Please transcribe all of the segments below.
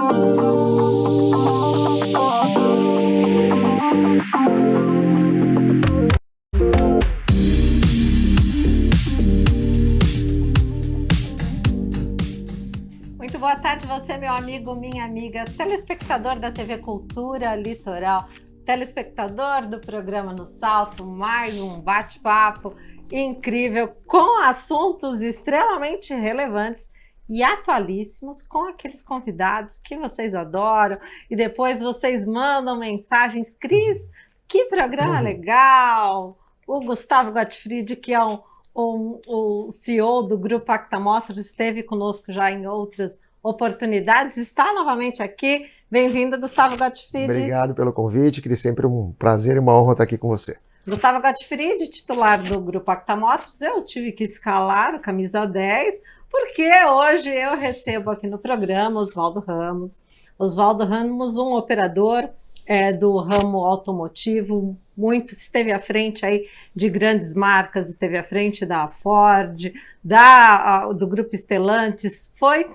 Muito boa tarde, você, meu amigo, minha amiga, telespectador da TV Cultura Litoral, telespectador do programa No Salto, mais um bate-papo incrível com assuntos extremamente relevantes e atualíssimos, com aqueles convidados que vocês adoram e depois vocês mandam mensagens. Cris, que programa legal! O Gustavo Gottfried, que é o CEO do Grupo Acta Motors, esteve conosco já em outras oportunidades, está novamente aqui. Bem-vindo, Gustavo Gottfried. Obrigado pelo convite, Cris, sempre um prazer e uma honra estar aqui com você. Gustavo Gottfried, titular do Grupo Acta Motors, eu tive que escalar o camisa 10, porque hoje eu recebo aqui no programa Oswaldo Ramos. Oswaldo Ramos, um operador do ramo automotivo, esteve à frente aí de grandes marcas, esteve à frente da Ford, do Grupo Stellantis, foi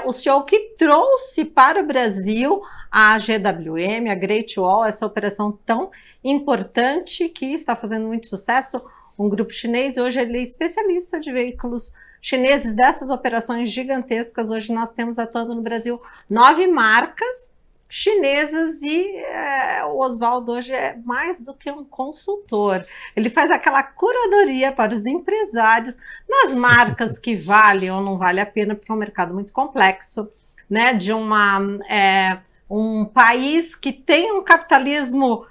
o CEO que trouxe para o Brasil a GWM, a Great Wall, essa operação tão importante que está fazendo muito sucesso, um grupo chinês, e hoje ele é especialista de veículos chineses, dessas operações gigantescas. Hoje nós temos atuando no Brasil 9 marcas chinesas e o Oswaldo hoje é mais do que um consultor. Ele faz aquela curadoria para os empresários nas marcas que valem ou não vale a pena, porque é um mercado muito complexo, né? De um país que tem um capitalismo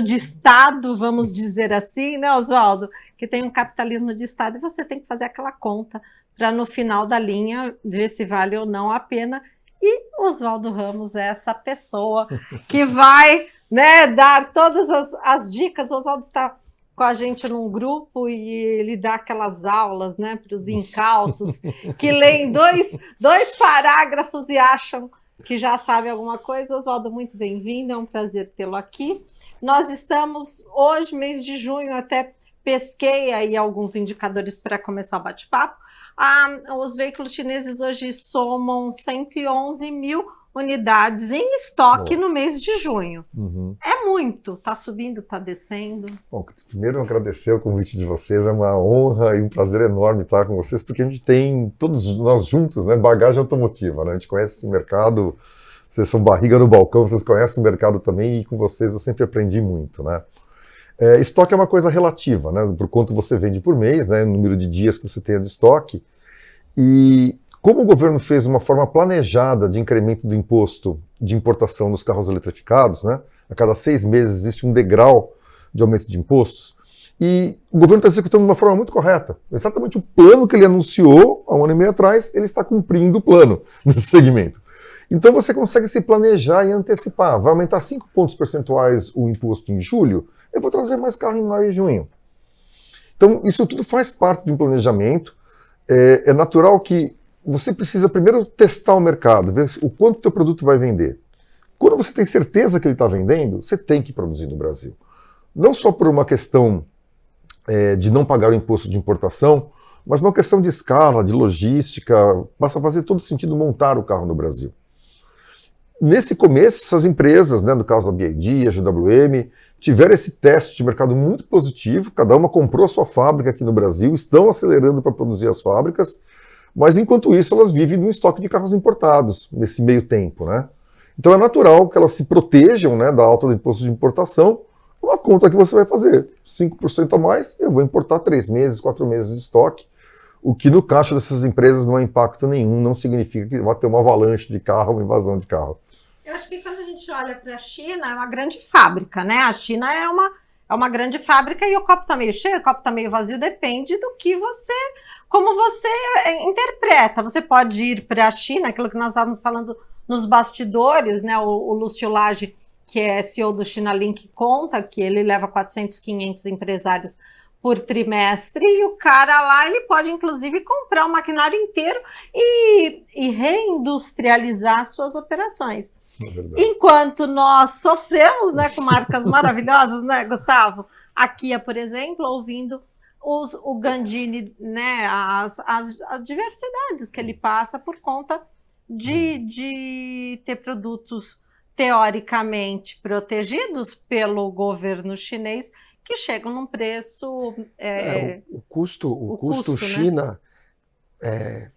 de Estado, vamos dizer assim, né, Oswaldo? Que tem um capitalismo de Estado e você tem que fazer aquela conta para no final da linha ver se vale ou não a pena. E o Oswaldo Ramos é essa pessoa que vai, né, dar todas as dicas. O Oswaldo está com a gente num grupo e ele dá aquelas aulas, né, para os incautos que leem dois parágrafos e acham que já sabe alguma coisa. Oswaldo, muito bem-vindo, é um prazer tê-lo aqui. Nós estamos hoje, mês de junho, até pesquei aí alguns indicadores para começar o bate-papo. Os veículos chineses hoje somam 111 mil unidades em estoque no mês de junho. Uhum. É muito, está subindo, está descendo. Bom, primeiro agradecer o convite de vocês, é uma honra e um prazer enorme estar com vocês, porque a gente tem, todos nós juntos, né, bagagem automotiva, né? A gente conhece esse mercado, vocês são barriga no balcão, vocês conhecem o mercado também, e com vocês eu sempre aprendi muito, né? Estoque é uma coisa relativa, né? Por quanto você vende por mês, né? O número de dias que você tem de estoque. E como o governo fez uma forma planejada de incremento do imposto de importação dos carros eletrificados, né? A cada 6 meses existe um degrau de aumento de impostos, e o governo está executando de uma forma muito correta. Exatamente o plano que ele anunciou há 1 ano e meio atrás, ele está cumprindo o plano nesse segmento. Então você consegue se planejar e antecipar. Vai aumentar 5 pontos percentuais o imposto em julho, eu vou trazer mais carro em maio e junho. Então isso tudo faz parte de um planejamento. É natural que você precisa primeiro testar o mercado, ver o quanto o teu produto vai vender. Quando você tem certeza que ele está vendendo, você tem que produzir no Brasil. Não só por uma questão de não pagar o imposto de importação, mas uma questão de escala, de logística. Passa a fazer todo sentido montar o carro no Brasil. Nesse começo, essas empresas, né, no caso da BYD, a GWM, tiveram esse teste de mercado muito positivo, cada uma comprou a sua fábrica aqui no Brasil, estão acelerando para produzir as fábricas, mas enquanto isso elas vivem de um estoque de carros importados nesse meio tempo, né? Então é natural que elas se protejam, né, da alta do imposto de importação. Uma conta que você vai fazer, 5% a mais, eu vou importar 3 meses, 4 meses de estoque, o que no caixa dessas empresas não é impacto nenhum, não significa que vai ter uma avalanche de carro, uma invasão de carro. Eu acho que quando a gente olha para a China, é uma grande fábrica, né? A China é uma grande fábrica e o copo está meio cheio, o copo está meio vazio, depende do que como você interpreta. Você pode ir para a China, aquilo que nós estávamos falando nos bastidores, né? O Lúcio Lage, que é CEO do Chinalink, conta que ele leva 400, 500 empresários por trimestre, e o cara lá, ele pode inclusive comprar o maquinário inteiro e reindustrializar suas operações. Enquanto nós sofremos, né, com marcas maravilhosas, né, Gustavo? A Kia, por exemplo, ouvindo o Gandini, né, as diversidades que ele passa por conta de ter produtos teoricamente protegidos pelo governo chinês que chegam num preço... O custo né? China é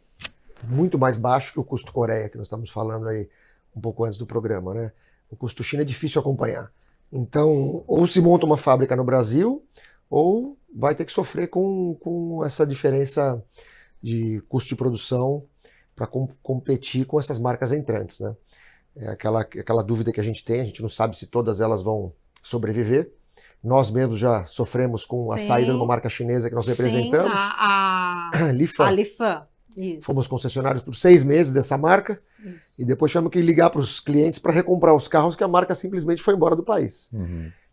muito mais baixo que o custo Coreia, que nós estamos falando aí um pouco antes do programa, né? O custo China é difícil acompanhar. Então, ou se monta uma fábrica no Brasil, ou vai ter que sofrer com essa diferença de custo de produção para competir com essas marcas entrantes, né? É aquela dúvida que a gente não sabe se todas elas vão sobreviver. Nós mesmos já sofremos com a saída de uma marca chinesa que nós representamos. A Lifan. Isso. Fomos concessionários por 6 meses dessa marca. Isso. E depois tivemos que ligar para os clientes para recomprar os carros que a marca simplesmente foi embora do país.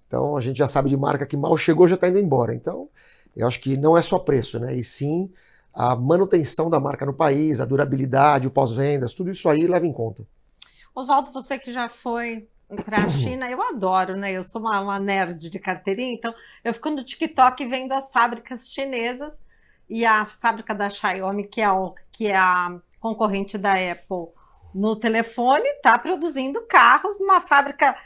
Então a gente já sabe de marca que mal chegou já está indo embora. Então eu acho que não é só preço, né? E sim a manutenção da marca no país, a durabilidade, o pós-vendas, tudo isso aí leva em conta. Oswaldo, você que já foi para a China, eu adoro, né? Eu sou uma nerd de carteirinha, então eu fico no TikTok vendo as fábricas chinesas e a fábrica da Xiaomi, que é a concorrente da Apple no telefone, está produzindo carros numa fábrica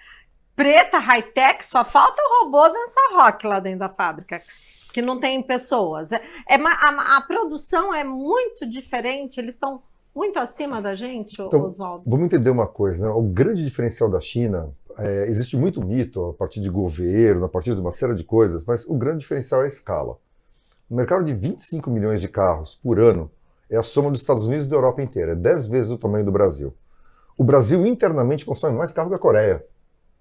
preta, high-tech, só falta o robô dançar rock lá dentro da fábrica, que não tem pessoas. A produção é muito diferente, eles estão muito acima da gente, então, Oswaldo. Vamos entender uma coisa, né? O grande diferencial da China, existe muito mito a partir de governo, a partir de uma série de coisas, mas o grande diferencial é a escala. O mercado de 25 milhões de carros por ano é a soma dos Estados Unidos e da Europa inteira, é 10 vezes o tamanho do Brasil. O Brasil internamente consome mais carro que a Coreia,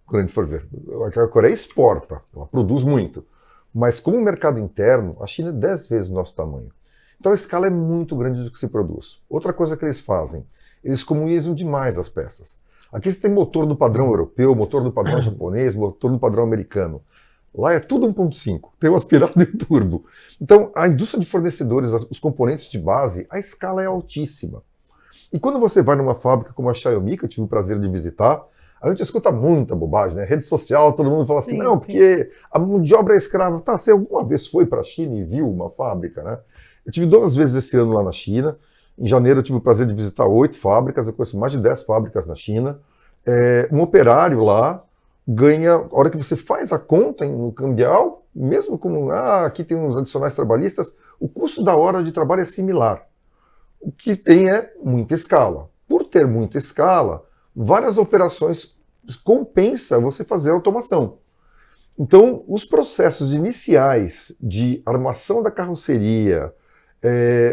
quando a gente for ver. A Coreia exporta, ela produz muito, mas como mercado interno, a China é 10 vezes o nosso tamanho. Então a escala é muito grande do que se produz. Outra coisa que eles fazem, eles comunizam demais as peças. Aqui você tem motor do padrão europeu, motor do padrão japonês, motor do padrão americano. Lá é tudo 1.5, tem o aspirado e o turbo. Então a indústria de fornecedores, os componentes de base, a escala é altíssima. E quando você vai numa fábrica como a Xiaomi, que eu tive o prazer de visitar, a gente escuta muita bobagem, né? Rede social, todo mundo fala assim, não, porque a mão de obra é escrava. Tá, você alguma vez foi para a China e viu uma fábrica, né? Eu tive 2 vezes esse ano lá na China. Em janeiro eu tive o prazer de visitar 8 fábricas, eu conheço mais de 10 fábricas na China. Um operário lá ganha, a hora que você faz a conta no cambial, mesmo como, aqui tem uns adicionais trabalhistas, o custo da hora de trabalho é similar. O que tem é muita escala. Por ter muita escala, várias operações compensa você fazer automação. Então, os processos iniciais de armação da carroceria,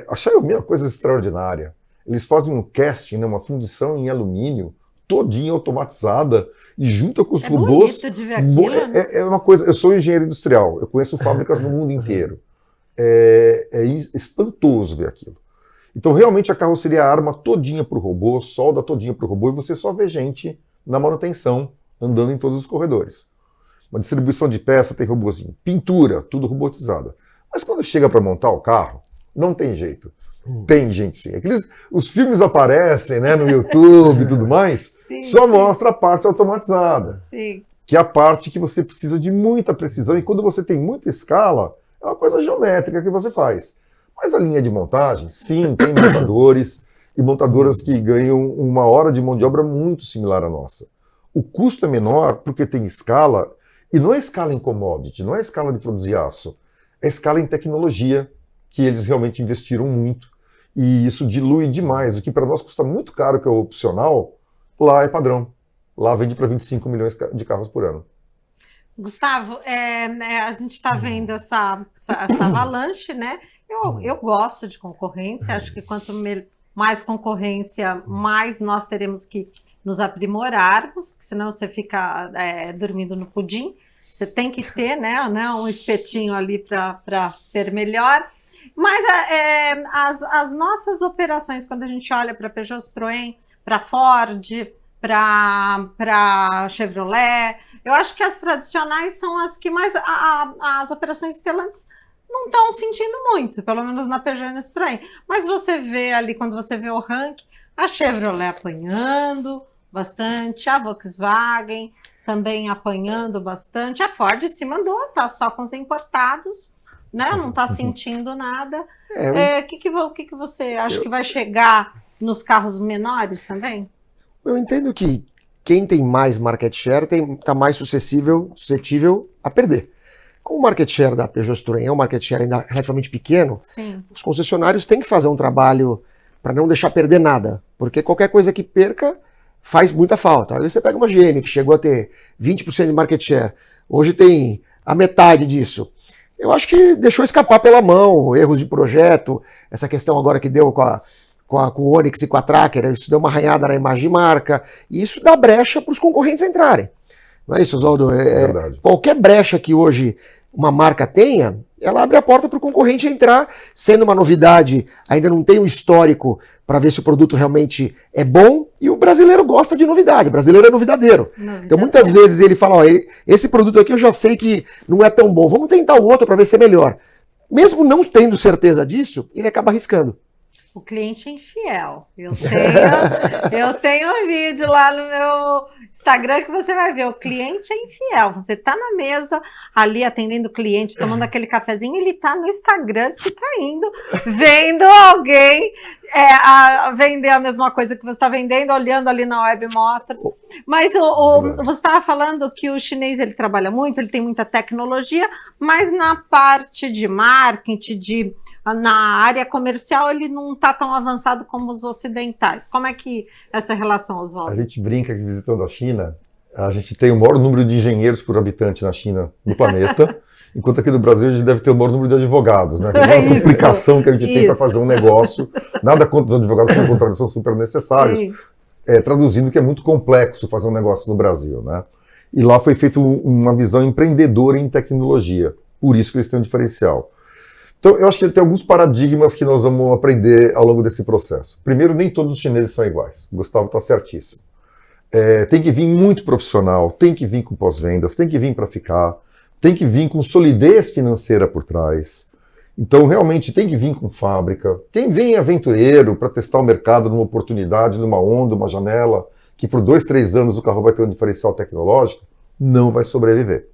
a Xiaomi é uma coisa extraordinária. Eles fazem um casting, né, uma fundição em alumínio, todinha automatizada, e junto com os robôs... Bonito de ver aquilo, né? É uma coisa... Eu sou engenheiro industrial, eu conheço fábricas no mundo inteiro. É espantoso ver aquilo. Então, realmente, a carroceria arma todinha para o robô, solda todinha para o robô, e você só vê gente na manutenção, andando em todos os corredores. Uma distribuição de peça tem robôzinho. Pintura, tudo robotizada. Mas quando chega para montar o carro, não tem jeito. Tem gente sim. Os filmes aparecem, né, no YouTube e tudo mais, só mostra a parte automatizada. Sim. Que é a parte que você precisa de muita precisão, e quando você tem muita escala, é uma coisa geométrica que você faz. Mas a linha de montagem, sim, tem montadores e montadoras que ganham uma hora de mão de obra muito similar à nossa. O custo é menor porque tem escala, e não é escala em commodity, não é escala de produzir aço, é escala em tecnologia, que eles realmente investiram muito, e isso dilui demais. O que para nós custa muito caro, que é o opcional, lá é padrão. Lá vende para 25 milhões de carros por ano. Gustavo, a gente está vendo essa avalanche, né? Eu gosto de concorrência, acho que quanto mais concorrência, mais nós teremos que nos aprimorarmos, porque senão você fica dormindo no pudim. Você tem que ter, né, um espetinho ali para ser melhor. Mas as nossas operações, quando a gente olha para Peugeot, Citroën, para Ford, para Chevrolet, eu acho que as tradicionais são as que mais... As operações estelantes não estão sentindo muito, pelo menos na Peugeot e na Citroën. Mas você vê ali, quando você vê o ranking, a Chevrolet apanhando bastante, a Volkswagen também apanhando bastante, a Ford se mandou, tá só com os importados, né? Não está sentindo nada. O que você acha que vai chegar nos carros menores também? Eu entendo que quem tem mais market share está mais suscetível a perder. Como o market share da Peugeot Citroën é um market share ainda relativamente pequeno, Sim. os concessionários têm que fazer um trabalho para não deixar perder nada, porque qualquer coisa que perca faz muita falta. Aí você pega uma GM que chegou a ter 20% de market share, hoje tem a metade disso. Eu acho que deixou escapar pela mão, erros de projeto, essa questão agora que deu com o Onix e com a Tracker, isso deu uma arranhada na imagem de marca, e isso dá brecha para os concorrentes entrarem. Não é isso, Oswaldo? Verdade. Qualquer brecha que hoje uma marca tenha, ela abre a porta para o concorrente entrar, sendo uma novidade, ainda não tem um histórico para ver se o produto realmente é bom, e o brasileiro gosta de novidade, o brasileiro é novidadeiro. Então muitas vezes ele fala, ó, esse produto aqui eu já sei que não é tão bom, vamos tentar o outro para ver se é melhor. Mesmo não tendo certeza disso, ele acaba arriscando. O cliente é infiel. Eu tenho um vídeo lá no meu Instagram que você vai ver. O cliente é infiel. Você está na mesa ali atendendo o cliente, tomando aquele cafezinho, ele está no Instagram te traindo, vendo alguém vender a mesma coisa que você está vendendo, olhando ali na Web Motors. Mas você estava falando que o chinês ele trabalha muito, ele tem muita tecnologia, mas na parte de marketing, na área comercial, ele não está tão avançado como os ocidentais. Como é que essa relação, Oswaldo? A gente brinca que visitando a China, a gente tem o maior número de engenheiros por habitante na China, no planeta, enquanto aqui no Brasil a gente deve ter o maior número de advogados, né? É uma complicação que a gente tem para fazer um negócio. Nada contra os advogados, pelo contrário, são super necessários. Traduzindo que é muito complexo fazer um negócio no Brasil, né? E lá foi feita uma visão empreendedora em tecnologia, por isso que eles têm um diferencial. Então, eu acho que tem alguns paradigmas que nós vamos aprender ao longo desse processo. Primeiro, nem todos os chineses são iguais. O Gustavo está certíssimo. Tem que vir muito profissional, tem que vir com pós-vendas, tem que vir para ficar, tem que vir com solidez financeira por trás. Então, realmente, tem que vir com fábrica. Quem vem aventureiro para testar o mercado numa oportunidade, numa onda, uma janela, que por 2, 3 anos o carro vai ter um diferencial tecnológico, não vai sobreviver.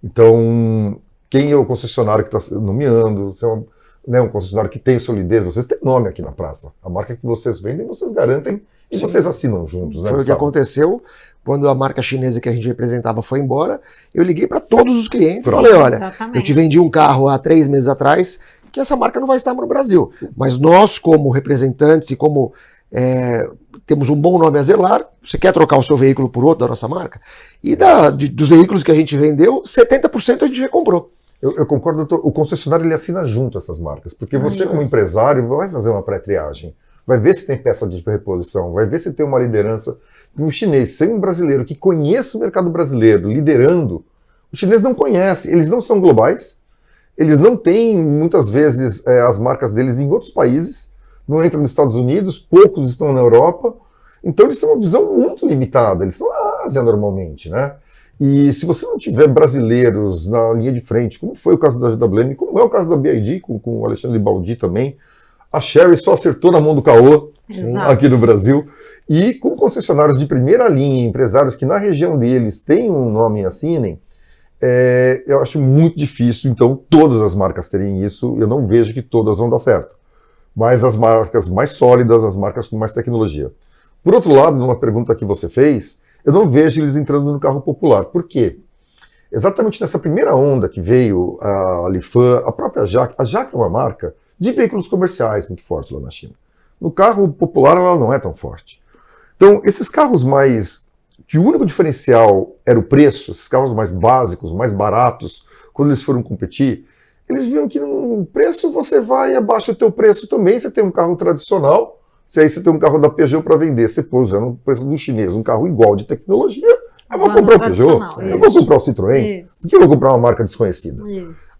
Então, quem é o concessionário que está nomeando, se é um concessionário que tem solidez, vocês têm nome aqui na praça. A marca que vocês vendem, vocês garantem e vocês assinam juntos. Né, foi o que aconteceu quando a marca chinesa que a gente representava foi embora. Eu liguei para todos os clientes e falei, olha, eu te vendi um carro há 3 meses atrás que essa marca não vai estar no Brasil. Mas nós, como representantes e como temos um bom nome a zelar, você quer trocar o seu veículo por outro da nossa marca? E dos veículos que a gente vendeu, 70% a gente recomprou. Eu concordo, o concessionário ele assina junto essas marcas, porque você como empresário vai fazer uma pré-triagem, vai ver se tem peça de reposição, vai ver se tem uma liderança. Um chinês, sem um brasileiro que conheça o mercado brasileiro liderando, o chinês não conhece, eles não são globais, eles não têm muitas vezes as marcas deles em outros países, não entram nos Estados Unidos, poucos estão na Europa, então eles têm uma visão muito limitada, eles estão na Ásia normalmente, né? E se você não tiver brasileiros na linha de frente, como foi o caso da GWM, como é o caso da BYD, com o Alexandre Baldi também, a Chery só acertou na mão do caô aqui no Brasil, e com concessionários de primeira linha, empresários que na região deles têm um nome e assinem, eu acho muito difícil, então, todas as marcas terem isso, eu não vejo que todas vão dar certo. Mas as marcas mais sólidas, as marcas com mais tecnologia. Por outro lado, numa pergunta que você fez, eu não vejo eles entrando no carro popular. Por quê? Exatamente nessa primeira onda que veio a Lifan, a própria Jaque. A Jaque é uma marca de veículos comerciais muito forte lá na China. No carro popular ela não é tão forte. Então, esses carros que o único diferencial era o preço, esses carros mais básicos, mais baratos, quando eles foram competir, eles viram que no preço você vai abaixo do teu preço também, você tem um carro tradicional, se aí você tem um carro da Peugeot para vender, você pôs no preço do chinês um carro igual de tecnologia, eu vou comprar o Peugeot, eu vou comprar o Citroën, por que eu vou comprar uma marca desconhecida?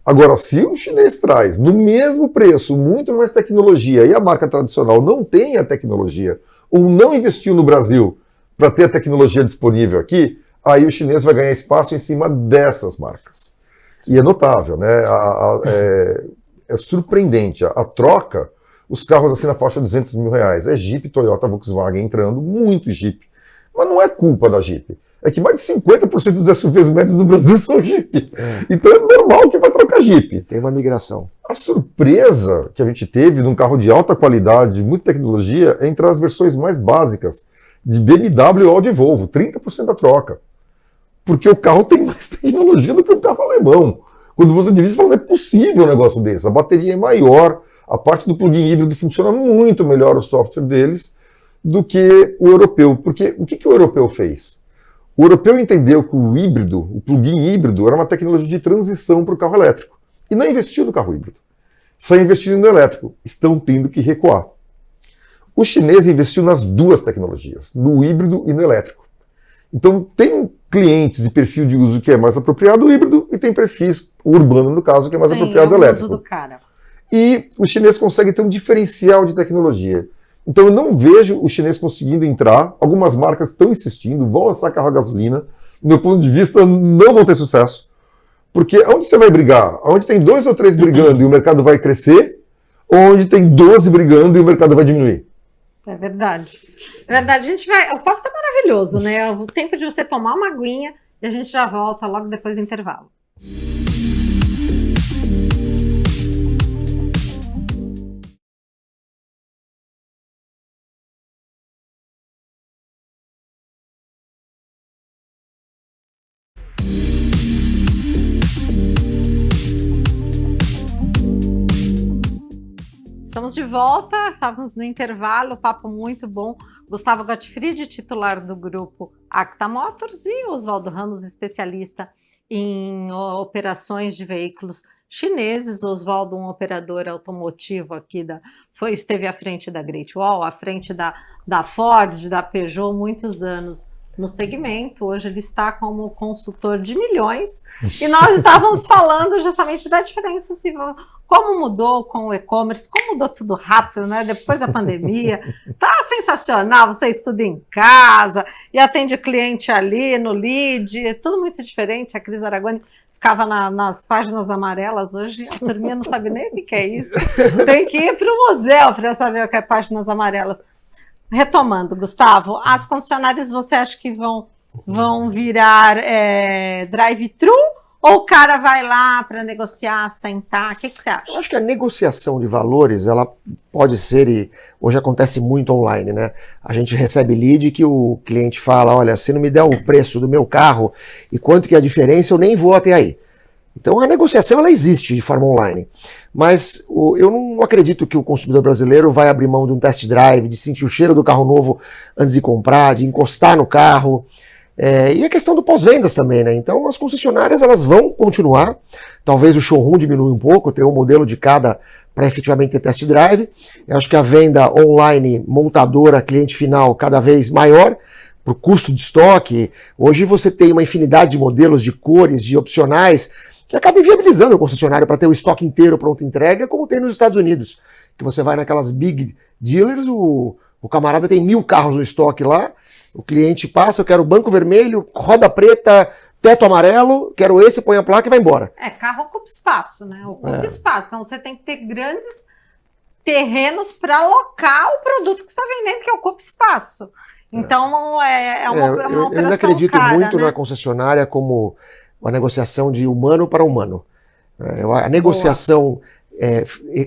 Agora, se o chinês traz no mesmo preço muito mais tecnologia e a marca tradicional não tem a tecnologia, ou não investiu no Brasil para ter a tecnologia disponível aqui, aí o chinês vai ganhar espaço em cima dessas marcas. E é notável, né? É surpreendente. A troca, os carros assim na faixa de R$200 mil, é Jeep, Toyota, Volkswagen entrando, muito Jeep. Mas não é culpa da Jeep. é que mais de 50% dos SUVs médios do Brasil são Jeep. Então é normal que vai trocar Jeep. Tem uma migração. A surpresa que a gente teve num carro de alta qualidade, muita tecnologia, é entre as versões mais básicas de BMW, Audi e Volvo, 30% da troca. Porque o carro tem mais tecnologia do que o carro alemão. Quando você dirige, você fala, não é possível um negócio desse. A bateria é maior, a parte do plug-in híbrido funciona muito melhor o software deles do que o europeu. Porque o que o europeu fez? O europeu entendeu que o híbrido, o plug-in híbrido, era uma tecnologia de transição para o carro elétrico. E não investiu no carro híbrido. Só investindo no elétrico. Estão tendo que recuar. O chinês investiu nas duas tecnologias, no híbrido e no elétrico. Então tem clientes de perfil de uso que é mais apropriado o híbrido e tem perfis urbano, no caso, que é mais apropriado o elétrico. Uso do cara. E o chinês consegue ter um diferencial de tecnologia. Então eu não vejo o chinês conseguindo entrar, algumas marcas estão insistindo, vão lançar carro a gasolina, do meu ponto de vista não vão ter sucesso, porque onde você vai brigar? Onde tem 2 ou 3 brigando e o mercado vai crescer, ou onde tem 12 brigando e o mercado vai diminuir? É verdade. É verdade, a gente vai. O papo tá maravilhoso, né? O tempo de você tomar uma aguinha e a gente já volta logo depois do intervalo. Estamos de volta, estávamos no intervalo, papo muito bom. Gustavo Gottfried, titular do grupo Acta Motors, e Oswaldo Ramos, especialista em operações de veículos chineses. Oswaldo, um operador automotivo aqui, esteve à frente da Great Wall, à frente da Ford, da Peugeot, muitos anos no segmento. Hoje ele está como consultor de milhões e nós estávamos falando justamente da diferença, como mudou com o e-commerce, como mudou tudo rápido, né? Depois da pandemia. Tá sensacional, você estuda em casa e atende o cliente ali no lead, é tudo muito diferente. A Cris Aragoni ficava nas páginas amarelas, hoje a turminha não sabe nem o que é isso. Tem que ir para o museu para saber o que é páginas amarelas. Retomando, Gustavo, as concessionárias você acha que vão virar drive-thru ou o cara vai lá para negociar, sentar? O que você acha? Eu acho que a negociação de valores, ela pode ser, e hoje acontece muito online, né? A gente recebe lead que o cliente fala, olha, se não me der o preço do meu carro e quanto que é a diferença, eu nem vou até aí. Então a negociação ela existe de forma online, mas eu não acredito que o consumidor brasileiro vai abrir mão de um test drive, de sentir o cheiro do carro novo antes de comprar, de encostar no carro, e a questão do pós-vendas também, né? Então as concessionárias elas vão continuar, talvez o showroom diminua um pouco, ter um modelo de cada para efetivamente ter test drive. Eu acho que a venda online, montadora, cliente final cada vez maior, para o custo de estoque. Hoje você tem uma infinidade de modelos, de cores, de opcionais, que acaba inviabilizando o concessionário para ter o estoque inteiro pronto entrega, como tem nos Estados Unidos, que você vai naquelas big dealers, o camarada tem 1000 carros no estoque lá, o cliente passa, eu quero banco vermelho, roda preta, teto amarelo, quero esse, põe a placa e vai embora. Carro ocupa espaço, né? Ocupa espaço, então você tem que ter grandes terrenos para alocar o produto que você está vendendo, que ocupa espaço. Então é uma operação eu ainda acredito cara, muito, né, na concessionária como uma negociação de humano para humano. A negociação,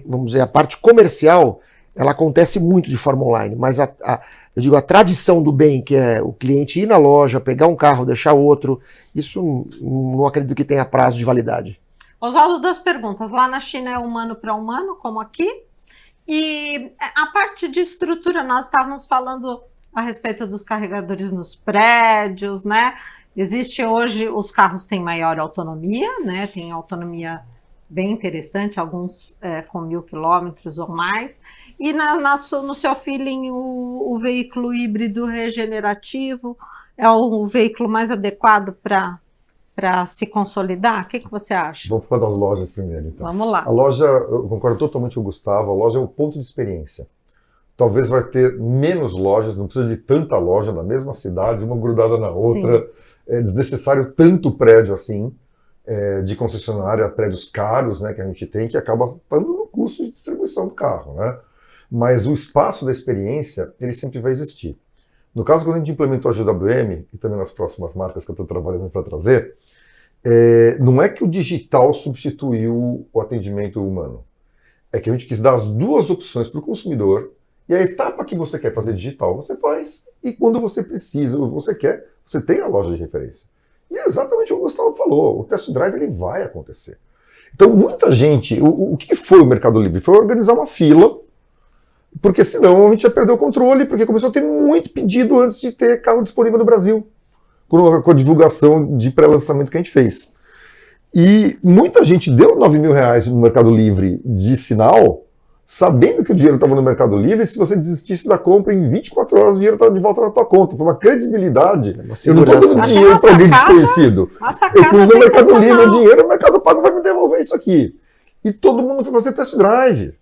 vamos dizer, a parte comercial, ela acontece muito de forma online, mas eu digo, a tradição do bem, que é o cliente ir na loja, pegar um carro, deixar outro, isso não acredito que tenha prazo de validade. Oswaldo, 2 perguntas. Lá na China é humano para humano, como aqui? E a parte de estrutura, nós estávamos falando a respeito dos carregadores nos prédios, né? Existe hoje, os carros têm maior autonomia, né? Tem autonomia bem interessante, alguns com 1000 quilômetros ou mais. E no seu feeling, o veículo híbrido regenerativo é o veículo mais adequado para se consolidar? O que você acha? Vamos falar das lojas primeiro, então. Vamos lá. A loja, eu concordo totalmente com o Gustavo, a loja é o ponto de experiência. Talvez vai ter menos lojas, não precisa de tanta loja na mesma cidade, uma grudada na outra. Sim. É desnecessário tanto prédio assim, de concessionária, prédios caros, né, que a gente tem, que acaba dando no custo de distribuição do carro, né? Mas o espaço da experiência, ele sempre vai existir. No caso, quando a gente implementou a GWM, e também nas próximas marcas que eu estou trabalhando para trazer, não é que o digital substituiu o atendimento humano. É que a gente quis dar as duas opções para o consumidor, e a etapa que você quer fazer digital, você faz, e quando você precisa, ou você quer, você tem a loja de referência. E é exatamente o que o Gustavo falou, o test drive ele vai acontecer. Então, muita gente, o que foi o Mercado Livre? Foi organizar uma fila, porque senão a gente ia perder o controle, porque começou a ter muito pedido antes de ter carro disponível no Brasil, com a divulgação de pré-lançamento que a gente fez. E muita gente deu R$9.000 no Mercado Livre de sinal, sabendo que o dinheiro estava no Mercado Livre, e se você desistisse da compra, em 24 horas o dinheiro estava de volta na tua conta. Foi uma credibilidade. Eu não estou dando dinheiro para alguém desconhecido. Eu pus no Mercado Livre o dinheiro, o Mercado Pago vai me devolver isso aqui. E todo mundo foi fazer test drive.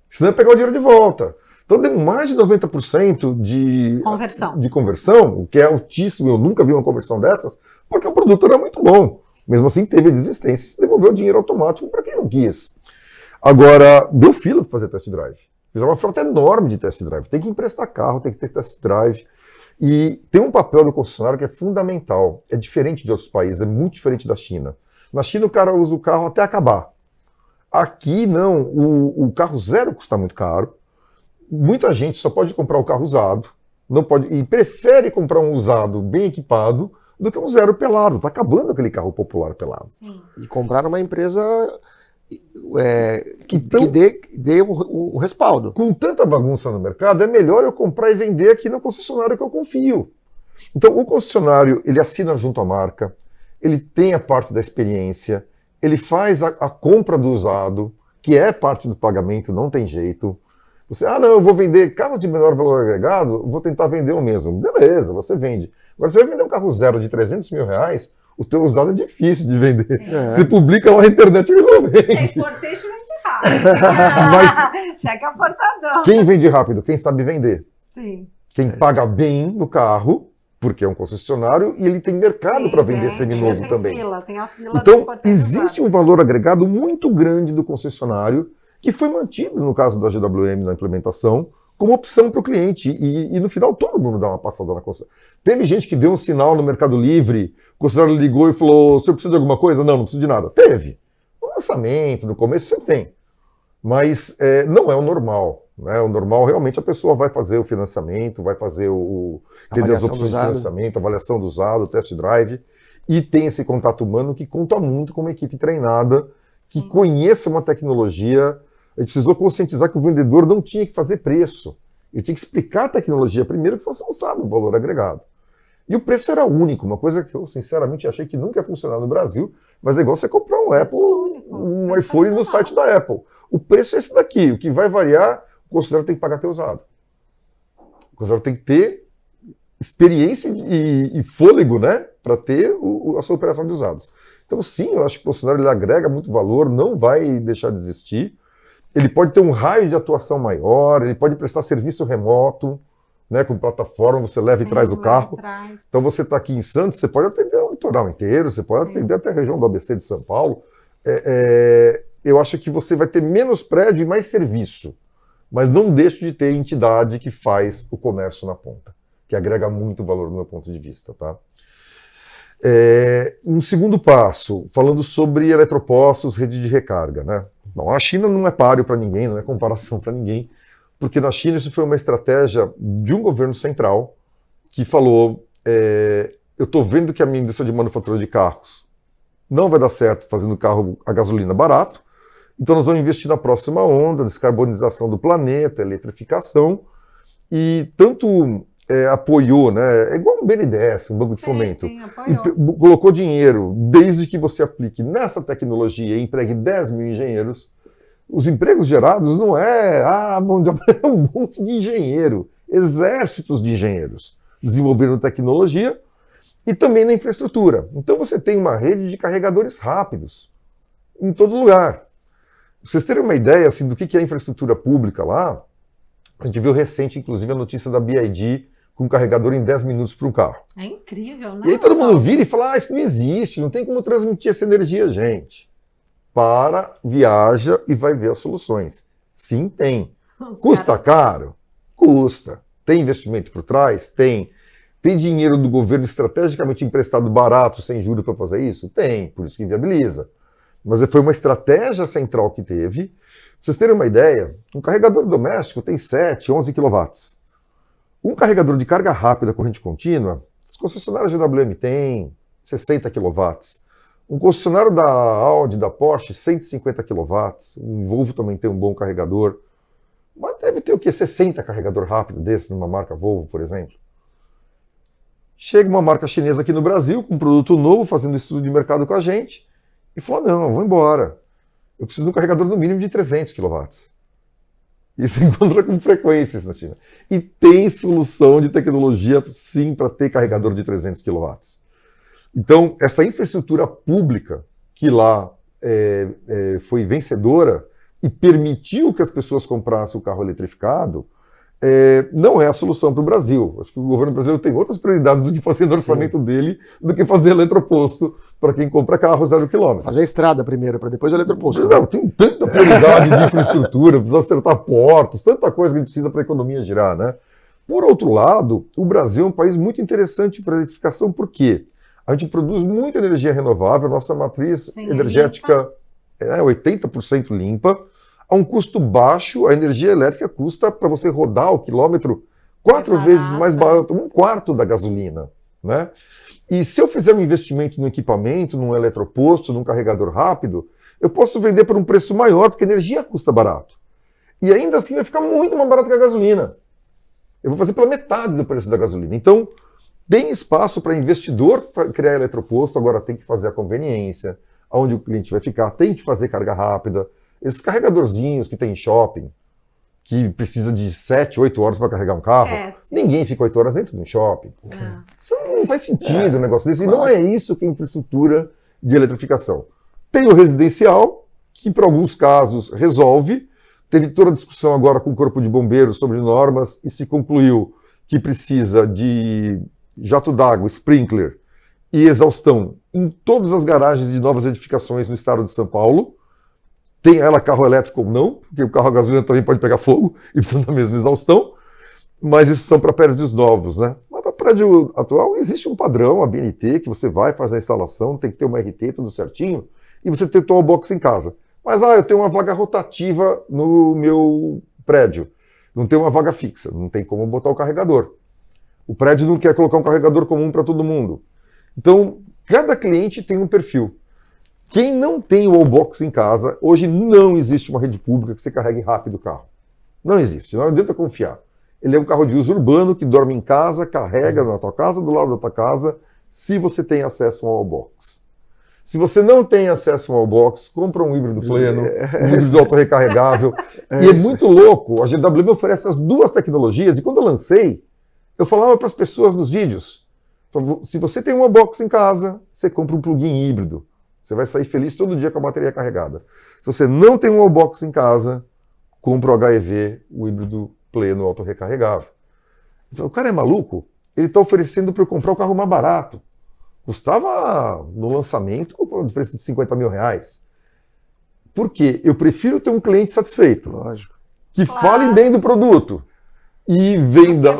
Senão ia pegar o dinheiro de volta. Então deu mais de 90% de conversão, o que é altíssimo. Eu nunca vi uma conversão dessas, porque o produto era muito bom. Mesmo assim, teve a desistência e devolveu o dinheiro automático para quem não quis. Agora, deu fila para fazer test drive. Fiz uma frota enorme de test drive. Tem que emprestar carro, tem que ter test drive. E tem um papel do concessionário que é fundamental. É diferente de outros países, é muito diferente da China. Na China, o cara usa o carro até acabar. Aqui, não. O carro zero custa muito caro. Muita gente só pode comprar o carro usado, não pode, e prefere comprar um usado bem equipado do que um zero pelado. Está acabando aquele carro popular pelado. Sim. E comprar uma empresa que dê um respaldo. Com tanta bagunça no mercado, é melhor eu comprar e vender aqui no concessionário que eu confio. Então, o concessionário, ele assina junto à marca, ele tem a parte da experiência, ele faz a compra do usado, que é parte do pagamento, não tem jeito. Você, não, eu vou vender carros de menor valor agregado, vou tentar vender o mesmo. Beleza, você vende. Agora, você vai vender um carro zero de R$300.000, o teu usado é difícil de vender. Você publica lá na internet e ele não vende. Exportation vende rápido. Cheque aportador. Quem vende rápido? Quem sabe vender. Sim. Quem paga bem no carro, porque é um concessionário, e ele tem mercado para vender seminovo também. Tem a fila então, existe um valor agregado muito grande do concessionário, que foi mantido, no caso da GWM, na implementação, como opção para o cliente. E no final, todo mundo dá uma passada na concessionária. Teve gente que deu um sinal no Mercado Livre, o concessionário ligou e falou, o senhor precisa de alguma coisa? Não, não preciso de nada. Teve. No lançamento, no começo, você tem. Mas não é o normal. Né? O normal, realmente, a pessoa vai fazer o financiamento, vai fazer entender as opções de financiamento, avaliação do usado, test drive, e tem esse contato humano que conta muito com uma equipe treinada, que conheça uma tecnologia. A gente precisou conscientizar que o vendedor não tinha que fazer preço. Ele tinha que explicar a tecnologia primeiro, que você não sabe o valor agregado. E o preço era único, uma coisa que eu, sinceramente, achei que nunca ia funcionar no Brasil, mas é igual você comprar um Apple, um iPhone no site da Apple. O preço é esse daqui, o que vai variar, o concessionário tem que pagar teu usado. O concessionário tem que ter experiência e fôlego, né, para ter a sua operação de usados. Então, sim, eu acho que o concessionário ele agrega muito valor, não vai deixar de existir. Ele pode ter um raio de atuação maior, ele pode prestar serviço remoto, né, com plataforma, você leva e traz o carro. Então você está aqui em Santos, você pode atender o litoral inteiro, você pode atender até a região do ABC de São Paulo. Eu acho que você vai ter menos prédio e mais serviço, mas não deixe de ter entidade que faz o comércio na ponta, que agrega muito valor do meu ponto de vista. Tá? Um segundo passo, falando sobre eletropostos, rede de recarga. Né? Bom, a China não é páreo para ninguém, não é comparação para ninguém, porque na China isso foi uma estratégia de um governo central que falou, eu estou vendo que a minha indústria de manufatura de carros não vai dar certo fazendo carro a gasolina barato, então nós vamos investir na próxima onda, descarbonização do planeta, eletrificação, e tanto apoiou, né, é igual um BNDES, um banco de fomento, colocou dinheiro, desde que você aplique nessa tecnologia e empregue 10 mil engenheiros. Os empregos gerados não é um monte de engenheiro, exércitos de engenheiros desenvolvendo tecnologia e também na infraestrutura. Então você tem uma rede de carregadores rápidos em todo lugar. Pra vocês terem uma ideia assim, do que é a infraestrutura pública lá, a gente viu recente, inclusive, a notícia da BYD com um carregador em 10 minutos para um carro. É incrível, né? E aí todo mundo vira e fala, isso não existe, não tem como transmitir essa energia, gente. Viaja e vai ver as soluções. Sim, tem. Custa caro? Custa. Tem investimento por trás? Tem. Tem dinheiro do governo estrategicamente emprestado barato, sem juros, para fazer isso? Tem, por isso que inviabiliza. Mas foi uma estratégia central que teve. Pra vocês terem uma ideia, um carregador doméstico tem 7, 11 kW. Um carregador de carga rápida, corrente contínua, as concessionárias GWM têm 60 kW. Um concessionário da Audi, da Porsche, 150 kW. O Volvo também tem um bom carregador. Mas deve ter o quê? 60 carregador rápido desse numa marca Volvo, por exemplo. Chega uma marca chinesa aqui no Brasil, com um produto novo, fazendo estudo de mercado com a gente, e fala, não, eu vou embora. Eu preciso de um carregador no mínimo de 300 kW. E você encontra com frequência isso na China. E tem solução de tecnologia, sim, para ter carregador de 300 kW. Então, essa infraestrutura pública que lá foi vencedora e permitiu que as pessoas comprassem o carro eletrificado, não é a solução para o Brasil. Acho que o governo brasileiro tem outras prioridades do que fazer no orçamento dele do que fazer eletroposto para quem compra carro 0 km. Fazer a estrada primeiro, para depois o eletroposto. Não, tem tanta prioridade de infraestrutura, precisa acertar portos, tanta coisa que a gente precisa para a economia girar, né? Por outro lado, o Brasil é um país muito interessante para a eletrificação, por quê? A gente produz muita energia renovável, nossa matriz energética é 80% limpa, a um custo baixo, a energia elétrica custa, para você rodar o quilômetro, 4 vezes mais barato, 1/4 da gasolina, né? E se eu fizer um investimento no equipamento, num eletroposto, num carregador rápido, eu posso vender por um preço maior, porque a energia custa barato. E ainda assim vai ficar muito mais barato que a gasolina. Eu vou fazer pela metade do preço da gasolina. Então, tem espaço para investidor criar eletroposto, agora tem que fazer a conveniência, onde o cliente vai ficar, tem que fazer carga rápida. Esses carregadorzinhos que tem em shopping, que precisa de 7, 8 horas para carregar um carro, ninguém fica 8 horas dentro de um shopping. Isso não faz sentido um negócio desse. E não é isso que é infraestrutura de eletrificação. Tem o residencial, que para alguns casos resolve. Teve toda a discussão agora com o Corpo de Bombeiros sobre normas e se concluiu que precisa de jato d'água, sprinkler e exaustão em todas as garagens de novas edificações no estado de São Paulo. Tem ela carro elétrico ou não, porque o carro a gasolina também pode pegar fogo e precisa da mesma exaustão, mas isso são para prédios novos, né? Mas para prédio atual existe um padrão, a BNT, que você vai fazer a instalação, tem que ter uma RT, tudo certinho, e você tem o wallbox em casa. Mas, eu tenho uma vaga rotativa no meu prédio, não tem uma vaga fixa, não tem como botar o carregador. O prédio não quer colocar um carregador comum para todo mundo. Então, cada cliente tem um perfil. Quem não tem o wallbox em casa, hoje não existe uma rede pública que você carregue rápido o carro. Não existe, não adianta confiar. Ele é um carro de uso urbano que dorme em casa, carrega na tua casa, do lado da tua casa, se você tem acesso ao wallbox. Se você não tem acesso ao wallbox, compra um híbrido pleno, um híbrido autorrecarregável. E é muito louco, a GWM oferece as duas tecnologias, e quando eu lancei, eu falava para as pessoas nos vídeos, se você tem um wallbox em casa, você compra um plug-in híbrido. Você vai sair feliz todo dia com a bateria carregada. Se você não tem um wallbox em casa, compra o HEV, o híbrido pleno autorrecarregável. Então, o cara é maluco? Ele está oferecendo para eu comprar o carro mais barato. Custava, no lançamento, uma diferença de 50 mil reais. Por quê? Eu prefiro ter um cliente satisfeito. Lógico. Que fale bem do produto e venda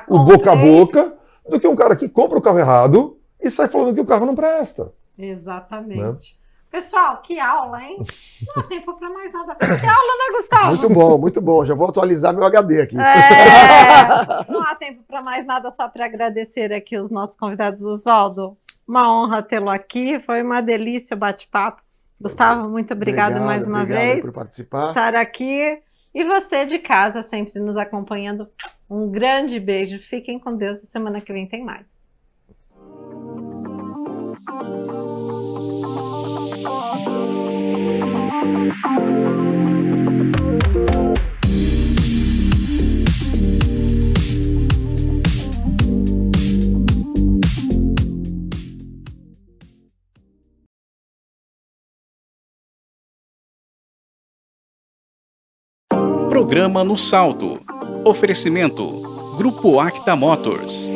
o boca a boca, do que um cara que compra o carro errado e sai falando que o carro não presta. Exatamente. Né? Pessoal, que aula, hein? Não há tempo para mais nada. Que aula, né, Gustavo? Muito bom, muito bom. Já vou atualizar meu HD aqui. Não há tempo para mais nada, só para agradecer aqui os nossos convidados. Oswaldo, uma honra tê-lo aqui. Foi uma delícia o bate-papo. Gustavo, muito obrigado mais uma vez por participar. Estar aqui. E você de casa, sempre nos acompanhando. Um grande beijo. Fiquem com Deus. E semana que vem tem mais. Programa No Salto. Oferecimento: Grupo Acta Motors.